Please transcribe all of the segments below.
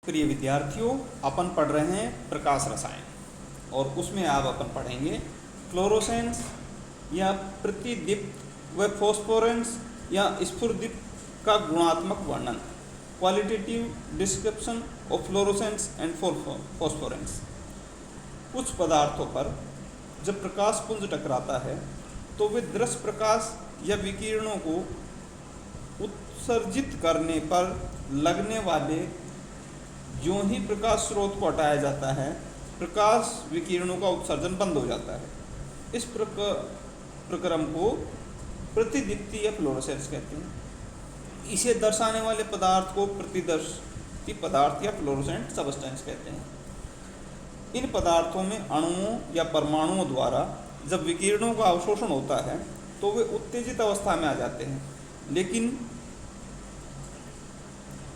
प्रिय विद्यार्थियों, अपन पढ़ रहे हैं प्रकाश रसायन और उसमें आप अपन पढ़ेंगे फ्लोरोसेंस या प्रतिदीप्त व फॉस्फोरेंस या स्फुरदीप्त का गुणात्मक वर्णन, qualitative description of fluorescence and phosphorescence. कुछ पदार्थों पर जब प्रकाश पुंज टकराता है तो वे दृश्य प्रकाश या विकिरणों को उत्सर्जित करने पर लगने वाले जो ही प्रकाश स्रोत को हटाया जाता है, प्रकाश विकिरणों का उत्सर्जन बंद हो जाता है। इस प्रक्रम को प्रतिदीप्ति या फ्लोरोसेंस कहते हैं। इसे दर्शाने वाले पदार्थ को प्रतिदर्शी पदार्थ या फ्लोरोसेंट सबस्टेंस कहते हैं। इन पदार्थों में अणुओं या परमाणुओं द्वारा जब विकिरणों का अवशोषण होता है तो वे उत्तेजित अवस्था में आ जाते हैं, लेकिन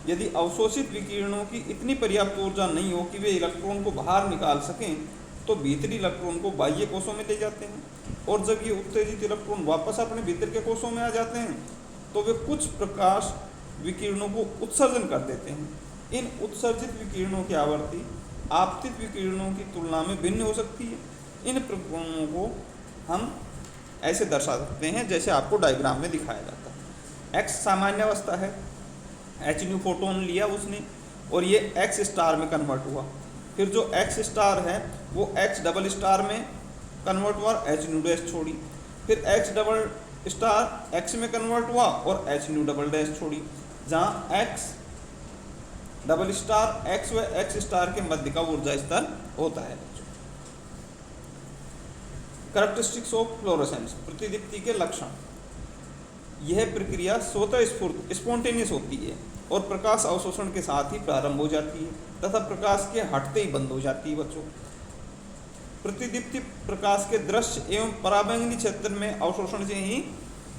यदि अवशोषित विकिरणों की इतनी पर्याप्त ऊर्जा नहीं हो कि वे इलेक्ट्रॉन को बाहर निकाल सकें तो भीतरी इलेक्ट्रॉन को बाह्य कोषों में ले जाते हैं, और जब ये उत्तेजित इलेक्ट्रॉन वापस अपने भीतर के कोषों में आ जाते हैं तो वे कुछ प्रकाश विकिरणों को उत्सर्जन कर देते हैं। इन उत्सर्जित विकिरणों की आवृत्ति आपतित विकिरणों की तुलना में भिन्न हो सकती है। इन प्रक्रमों को हम ऐसे दर्शा सकते हैं जैसे आपको डायग्राम में दिखाया जाता है। एक्स सामान्य अवस्था है, एच न्यू फोटोन लिया उसने और ये एक्स स्टार में कन्वर्ट हुआ। फिर जो एक्स स्टार है वो एक्स डबल स्टार में कन्वर्ट हुआ, एच न्यू डैश छोड़ी। फिर एक्स डबल स्टार एक्स में कन्वर्ट हुआ और एच न्यू डबल डैश छोड़ी, जहाँ एक्स डबल स्टार एक्स व एक्स स्टार के मध्य का ऊर्जा स्तर होता है। कैरेक्टरिस्टिक्स ऑफ फ्लोरोसेंस, प्रतिदीप्ति के लक्षण। यह प्रक्रिया स्वतः स्फूर्त स्पॉन्टेनियस होती है और प्रकाश अवशोषण के साथ ही प्रारंभ हो जाती है तथा प्रकाश के हटते ही बंद हो जाती है। बच्चों, प्रतिदीप्ति प्रकाश के दृश्य एवं पराबैंगनी क्षेत्र में अवशोषण से ही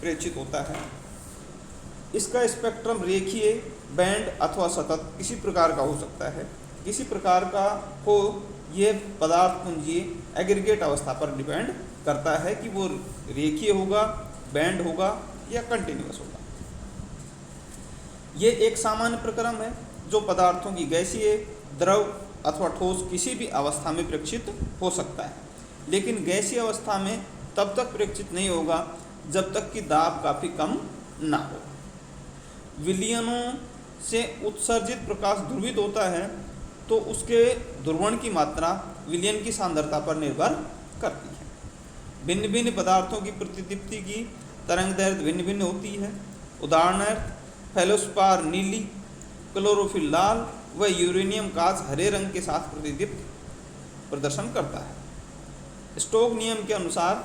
प्रेक्षित होता है। इसका स्पेक्ट्रम रेखीय, बैंड अथवा सतत किसी प्रकार का हो सकता है। किसी प्रकार का हो यह पदार्थ पुंजीय एग्रीगेट अवस्था पर डिपेंड करता है कि वो रेखीय होगा, बैंड होगा या कंटिन्यूअस होगा। ये एक सामान्य प्रक्रम है जो पदार्थों की गैसीय, द्रव अथवा ठोस किसी भी अवस्था में प्रेक्षित हो सकता है, लेकिन गैसीय अवस्था में तब तक प्रेक्षित नहीं होगा जब तक कि दाब काफ़ी कम ना हो। विलयनों से उत्सर्जित प्रकाश ध्रुवित होता है तो उसके ध्रुवण की मात्रा विलयन की सांद्रता पर निर्भर करती है। भिन्न भिन्न पदार्थों की प्रतिदीप्ति की तरंग दैर्घ्य भिन्न भिन्न होती है। उदाहरणार्थ फेलोस्पार नीली, क्लोरोफिल लाल व यूरेनियम कांच हरे रंग के साथ प्रतिदीप्त प्रदर्शन करता है। स्टोक नियम के अनुसार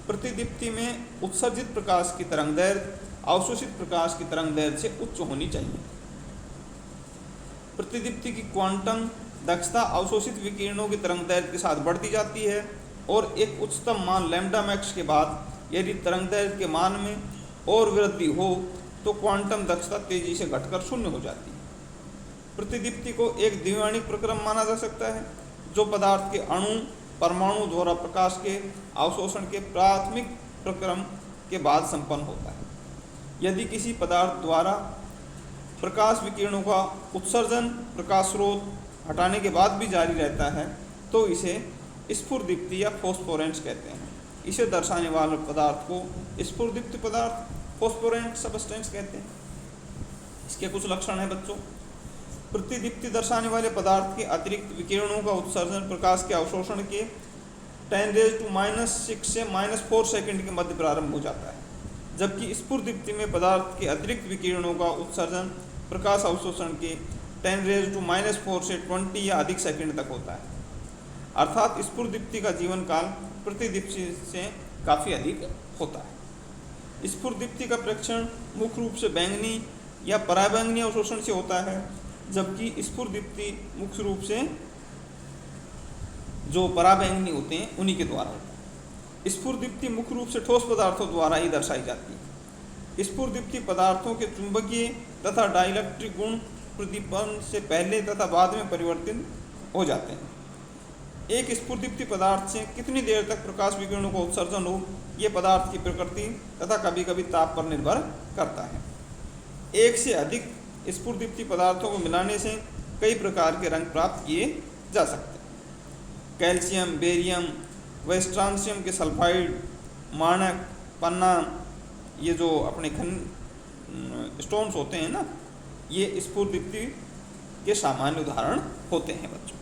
प्रतिदीप्ति में उत्सर्जित प्रकाश की तरंग दैर्घ्य अवशोषित प्रकाश की तरंग दैर्घ्य से उच्च होनी चाहिए। प्रतिदीप्ति की क्वांटम दक्षता अवशोषित विकिरणों की तरंग दैर्घ्य के साथ बढ़ती जाती है और एक उच्चतम मान लैम्डा मैक्स के बाद यदि तरंग दैर्घ्य के मान में और वृद्धि हो तो क्वांटम दक्षता तेजी से घटकर शून्य हो जाती है। प्रतिदीप्ति को एक द्विआणिक प्रक्रम माना जा सकता है जो पदार्थ के अणु परमाणु द्वारा प्रकाश के अवशोषण के प्राथमिक प्रक्रम के बाद संपन्न होता है। यदि किसी पदार्थ द्वारा प्रकाश विकिरणों का उत्सर्जन प्रकाश स्रोत हटाने के बाद भी जारी रहता है तो इसे स्फुरदीप्ति या फॉस्फोरेंस कहते हैं। इसे दर्शाने वाले पदार्थ को स्फुरदीप्त पदार्थ फॉस्फोरेंट सबस्टेंस कहते हैं। इसके कुछ लक्षण हैं बच्चों। प्रतिदीप्ति दर्शाने वाले पदार्थ के अतिरिक्त विकिरणों का उत्सर्जन प्रकाश के अवशोषण के 10⁻⁻⁶ से -4 सेकंड के मध्य प्रारंभ हो जाता है, जबकि स्फुरदीप्ति में पदार्थ के अतिरिक्त विकिरणों का उत्सर्जन प्रकाश अवशोषण के 10⁻⁴ से 20 या अधिक सेकंड तक होता है। अर्थात स्फुरदीप्ति का जीवन काल प्रतिदीप्ति से काफ़ी अधिक होता है। स्फुरदीप्ति का प्रेक्षण मुख्य रूप से बैंगनी या पराबैंगनी अवशोषण से होता है, जबकि स्फुरदीप्ति मुख्य रूप से जो पराबैंगनी होते हैं उन्हीं के द्वारा होता है। स्फुरदीप्ति मुख्य रूप से ठोस पदार्थों द्वारा ही दर्शाई जाती है। स्फुरदीप्ति पदार्थों के चुंबकीय तथा डाइलेक्ट्रिक गुण प्रदीपन से पहले तथा बाद में परिवर्तित हो जाते हैं। एक स्फुरदीप्ति पदार्थ से कितनी देर तक प्रकाश विकिरणों का उत्सर्जन हो यह पदार्थ की प्रकृति तथा कभी कभी ताप पर निर्भर करता है। एक से अधिक स्फुरदीप्ति पदार्थों को मिलाने से कई प्रकार के रंग प्राप्त किए जा सकते हैं। कैल्शियम, बेरियम व स्ट्रांशियम के सल्फाइड, माणक, पन्ना, ये जो अपने खन स्टोन्स होते हैं ना, ये स्फुर दीप्ति के सामान्य उदाहरण होते हैं बच्चों।